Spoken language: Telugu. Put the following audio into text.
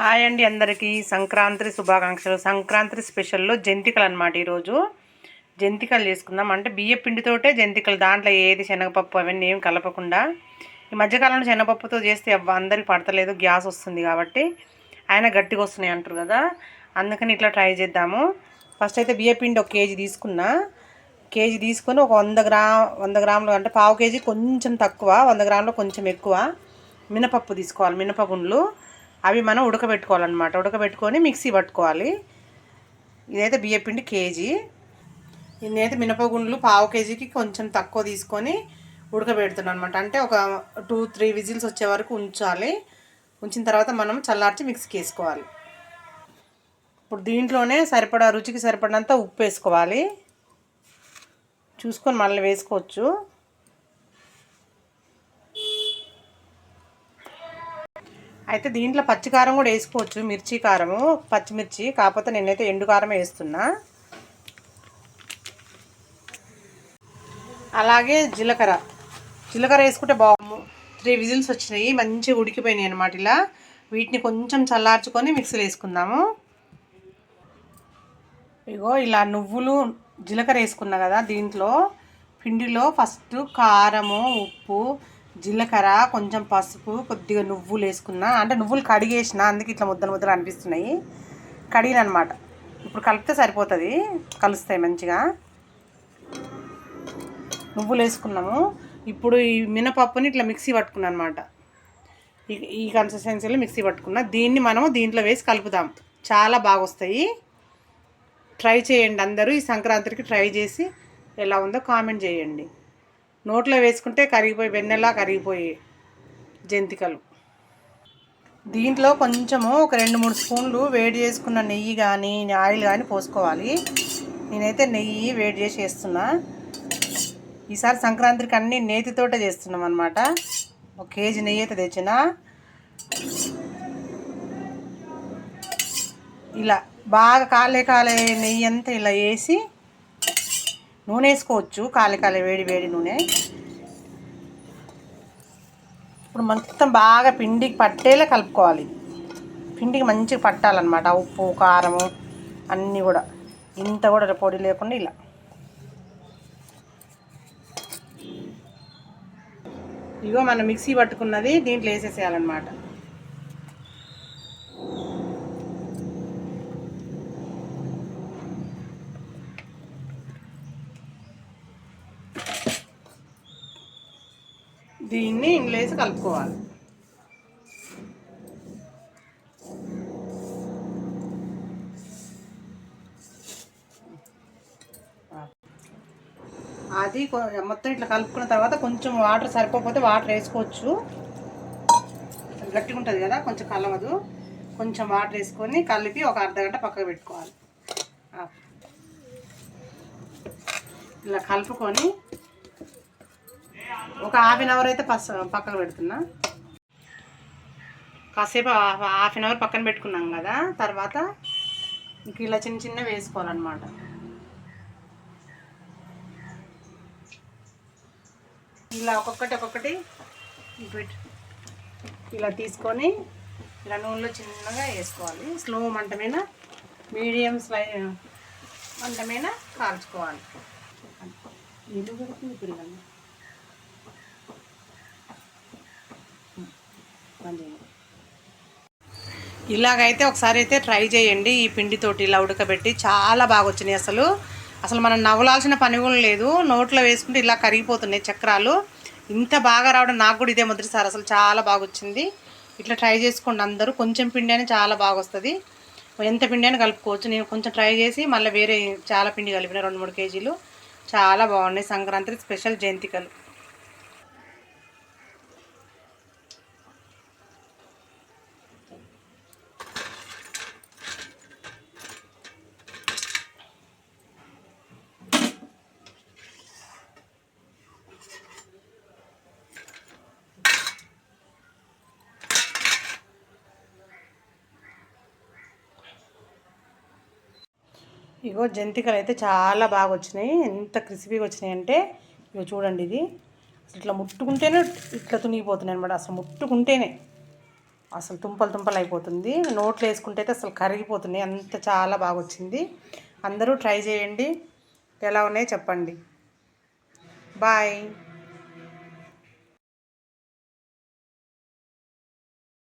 హాయ్ అండి, అందరికీ సంక్రాంతి శుభాకాంక్షలు. సంక్రాంతి స్పెషల్లో జంతికలు అనమాట. ఈరోజు జంతికలు చేసుకుందాం. అంటే బియ్య పిండితోటే జంతికలు, దాంట్లో ఏది శనగపప్పు అవన్నీ ఏం కలపకుండా. ఈ మధ్యకాలంలో శనగపప్పుతో చేస్తే అందరికి పడతలేదు, గ్యాస్ వస్తుంది కాబట్టి. ఆయన గట్టిగా వస్తున్నాయి అంటారు కదా, అందుకని ఇట్లా ట్రై చేద్దాము. ఫస్ట్ అయితే బియ్య పిండి 1 కేజీ తీసుకున్నా. కేజీ తీసుకొని ఒక 100 గ్రాములు అంటే పావు కేజీ కొంచెం తక్కువ, 100 గ్రాములు కొంచెం ఎక్కువ మినపప్పు తీసుకోవాలి. మినపగుండ్లు అవి మనం ఉడకబెట్టుకోవాలన్నమాట. ఉడకబెట్టుకొని మిక్సీ పట్టుకోవాలి. ఇదైతే బియ్యపిండి కేజీ. నేనైతే మినపగుండ్లు పావు కేజీకి కొంచెం తక్కువ తీసుకొని ఉడకబెడుతున్నాను అనమాట. అంటే ఒక 2-3 విజిల్స్ వచ్చే వరకు ఉంచాలి. ఉంచిన తర్వాత మనం చల్లార్చి మిక్సీకి వేసుకోవాలి. ఇప్పుడు దీంట్లోనే రుచికి సరిపడినంత ఉప్పు వేసుకోవాలి. చూసుకొని మళ్ళీ వేసుకోవచ్చు. అయితే దీంట్లో పచ్చికారం కూడా వేసుకోవచ్చు, మిర్చి కారము, పచ్చిమిర్చి. కాకపోతే నేనైతే ఎండు కారం వేస్తున్నా. అలాగే జీలకర్ర వేసుకుంటే బాగు. 3 విజిల్స్ వచ్చినాయి, మంచిగా ఉడికిపోయినాయి అనమాట. ఇలా వీటిని కొంచెం చల్లార్చుకొని మిక్సీలో వేసుకుందాము. ఇగో ఇలా నువ్వులు జీలకర్ర వేసుకున్నా కదా, దీంట్లో పిండిలో ఫస్ట్ కారము, ఉప్పు, జీలకర్ర, కొంచెం పసుపు, కొద్దిగా నువ్వులు వేసుకున్నా. అంటే నువ్వులు కడిగేసిన, అందుకే ఇట్లా ముద్దలు అనిపిస్తున్నాయి. కడిగిన అనమాట. ఇప్పుడు కలిపితే సరిపోతుంది, కలుస్తాయి మంచిగా. నువ్వులు వేసుకున్నాము. ఇప్పుడు ఈ మినపప్పుని ఇట్లా మిక్సీ పట్టుకున్నాను అనమాట. ఈ కన్సిస్టెన్సీలో మిక్సీ పట్టుకున్నా. దీన్ని మనము దీంట్లో వేసి కలుపుదాం, చాలా బాగా వస్తాయి. ట్రై చేయండి అందరూ. ఈ సంక్రాంతికి ట్రై చేసి ఎలా ఉందో కామెంట్ చేయండి. నోట్లో వేసుకుంటే వెన్నెలా కరిగిపోయి జంతికలు. దీంట్లో కొంచెము ఒక 2-3 స్పూన్లు వేడి చేసుకున్న నెయ్యి కానీ ఆయిల్ కానీ పోసుకోవాలి. నేనైతే నెయ్యి వేడి చేసి వేస్తున్నా. ఈసారి సంక్రాంతికి అన్నీ నేతితోటే చేస్తున్నాం అనమాట. 1 కేజీ నెయ్యి అయితే తెచ్చిన. ఇలా బాగా కాలే నెయ్యి అంతా ఇలా వేసి, నూనె వేసుకోవచ్చు, కాలే వేడి నూనె. ఇప్పుడు మొత్తం బాగా పిండికి పట్టేలా కలుపుకోవాలి. పిండికి మంచిగా పట్టాలన్నమాట. ఉప్పు, కారము అన్నీ కూడా, ఇంత కూడా పొడి లేకుండా ఇలా. ఇగో మనం మిక్సీ పట్టుకున్నది దీంట్లో వేసేసేయాలన్నమాట. దీన్ని ఇందులో వేసి కలుపుకోవాలి. అది మొత్తం ఇట్లా కలుపుకున్న తర్వాత కొంచెం వాటర్ సరిపోకపోతే వాటర్ వేసుకోవచ్చు. గట్టిగా ఉంటుంది కదా, కొంచెం కలవదు. కొంచెం వాటర్ వేసుకొని కలిపి ఒక అర్ధగంట పక్కకు పెట్టుకోవాలి. ఇలా కలుపుకొని ఒక ½ అన్ అవర్ అయితే పక్కకు పెడుతున్నా. కాసేపు ½ అన్ అవర్ పక్కన పెట్టుకున్నాం కదా, తర్వాత ఇంక ఇలా చిన్న వేసుకోవాలన్నమాట. ఇలా ఒక్కొక్కటి ఇలా తీసుకొని ఇలా నూనెలో చిన్నగా వేసుకోవాలి. స్లో మంట మీద, మీడియం మంట మీద కాల్చుకోవాలి. ఇలాగైతే ఒకసారి అయితే ట్రై చేయండి. ఈ పిండితోటి ఇలా ఉడకబెట్టి చాలా బాగా వచ్చినాయి. అసలు మనం నవ్వలాల్సిన పని కూడా లేదు. నోట్లో వేసుకుంటే ఇలా కరిగిపోతున్నాయి చక్రాలు. ఇంత బాగా రావడం నాకు కూడా ఇదే మొదటిసారి. అసలు చాలా బాగా వచ్చింది. ఇట్లా ట్రై చేసుకోండి అందరూ. కొంచెం పిండి అని చాలా బాగా వస్తుంది. ఎంత పిండి అని కలుపుకోవచ్చు. నేను కొంచెం ట్రై చేసి మళ్ళీ వేరే చాలా పిండి కలిపిన 2-3 కేజీలు. చాలా బాగున్నాయి సంక్రాంతి స్పెషల్ జంతికలు. ఇగో జంతికలు అయితే చాలా బాగా వచ్చినాయి. ఎంత క్రిస్పీగా వచ్చినాయి అంటే ఇగో చూడండి. ఇది అసలు ఇట్లా ముట్టుకుంటేనే ఇట్లా తునిగిపోతున్నాయి అనమాట. అసలు ముట్టుకుంటేనే అసలు తుంపలు తుంపలు అయిపోతుంది. నోట్లో వేసుకుంటే అయితే అసలు కరిగిపోతున్నాయి, అంత చాలా బాగా వచ్చింది. అందరూ ట్రై చేయండి, ఎలా ఉన్నాయో చెప్పండి. బాయ్.